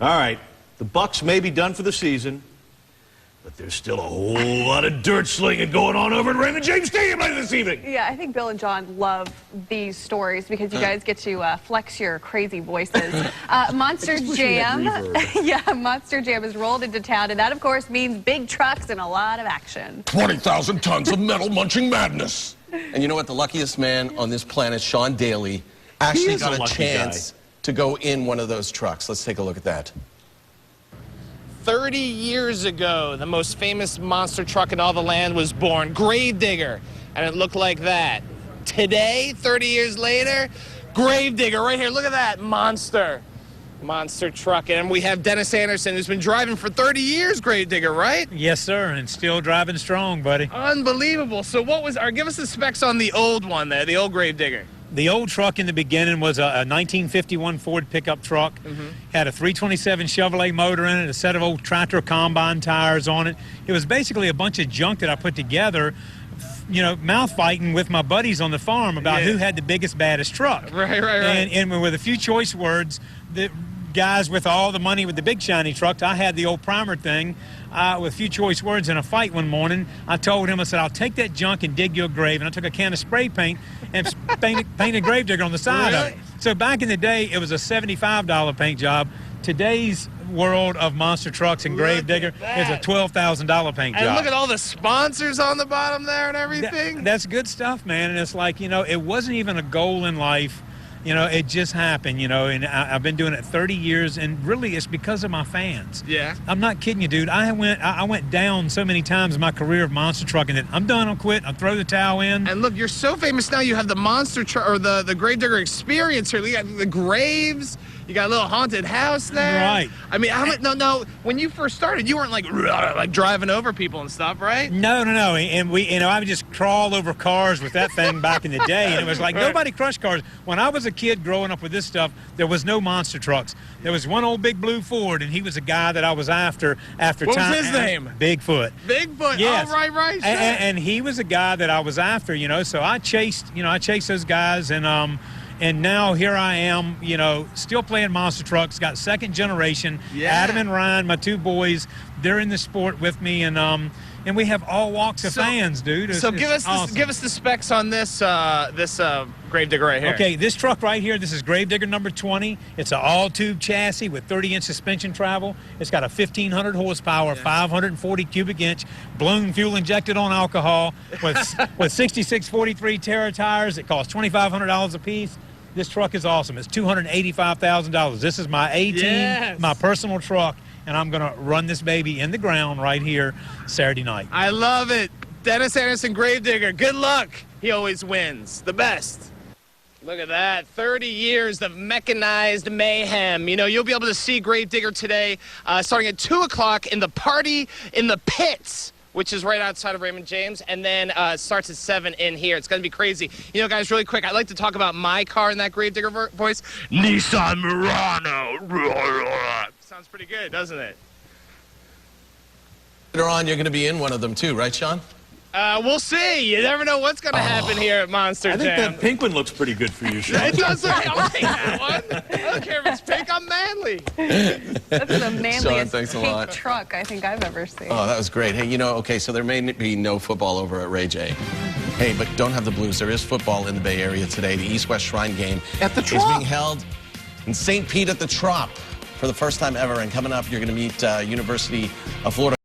All right, the Bucks may be done for the season, but there's still a whole lot of dirt slinging going on over at Raymond James Stadium later this evening. Yeah, I think Bill and John love these stories because you guys get to flex your crazy voices. Monster Jam, yeah, Monster Jam has rolled into town, and that, of course, means big trucks and a lot of action. 20,000 tons of metal-munching madness. And you know what? The luckiest man on this planet, Sean Daly, actually got a chance to go in one of those trucks. Let's take a look at that. 30 years ago, the most famous monster truck in all the land was born, Gravedigger, and it looked like that. Today, 30 years later, Gravedigger right here. Look at that monster truck. And we have Dennis Anderson, who's been driving for 30 years, Gravedigger, right? Yes, sir, and still driving strong, buddy. Unbelievable. So give us the specs on the old one there, the old Gravedigger. The old truck in the beginning was a 1951 Ford pickup truck. Had a 327 Chevrolet motor in it, a set of old tractor combine tires on it. It was basically a bunch of junk that I put together, you know, mouth fighting with my buddies on the farm about who had the biggest, baddest truck. Right. And with a few choice words, the guys with all the money with the big shiny trucks, I had the old primer thing. With a few choice words in a fight one morning, I told him, I said, I'll take that junk and dig you a grave. And I took a can of spray paint and painted Gravedigger on the side of it. So back in the day, it was a $75 paint job. Today's world of monster trucks and Gravedigger is a $12,000 paint job. And look at all the sponsors on the bottom there and everything. That's good stuff, man. And it's like, you know, it wasn't even a goal in life. You know, it just happened, you know, and I've been doing it 30 years, and really it's because of my fans. Yeah. I'm not kidding you, dude. I went down so many times in my career of monster trucking that I'm done, I'll quit, I'll throw the towel in. And look, you're so famous now, you have the monster truck, or the Gravedigger experience here. You got the graves, you got a little haunted house there. Right. I mean, no, when you first started, you weren't like driving over people and stuff, right? No. And I would just crawl over cars with that thing back in the day, and it was like nobody crushed cars. When I was a kid growing up with this stuff, there was no monster trucks. There was one old big blue Ford, and he was a guy that I was after what time. What was his name? Bigfoot. Bigfoot. Yes. Oh, right. Sure. And he was a guy that I was after, you know. So I chased those guys, and now here I am, you know, still playing monster trucks. Got second generation. Yeah. Adam and Ryan, my two boys, they're in the sport with me, and we have all walks of fans, dude. Give us the specs on this Gravedigger right here. Okay, this truck right here, this is Gravedigger number 20. It's an all-tube chassis with 30-inch suspension travel. It's got a 1,500 horsepower, 540 cubic inch, blown fuel injected on alcohol with 6643 Terra tires. It costs $2,500 a piece. This truck is awesome. It's $285,000. This is my A-team, my personal truck, and I'm going to run this baby in the ground right here Saturday night. I love it. Dennis Anderson, Gravedigger, good luck. He always wins. The best. Look at that. 30 years of mechanized mayhem. You know, you'll be able to see Gravedigger today starting at 2 o'clock in the Party in the Pits, which is right outside of Raymond James, and then starts at 7 in here. It's going to be crazy. You know, guys, really quick, I'd like to talk about my car in that Gravedigger voice. Nissan Murano. Sounds pretty good, doesn't it? Later on, you're going to be in one of them too, right, Sean? We'll see. You never know what's going to happen here at Monster Jam. I think that pink one looks pretty good for you, Sean. It does. I'll take that one. I don't care if it's pink. I'm manly. That's the manliest Sean, pink truck I think I've ever seen. Oh, that was great. Hey, you know, okay, so there may be no football over at Ray J. Hey, but don't have the blues. There is football in the Bay Area today. The East-West Shrine game is being held in St. Pete at the Trop for the first time ever. And coming up, you're going to meet University of Florida.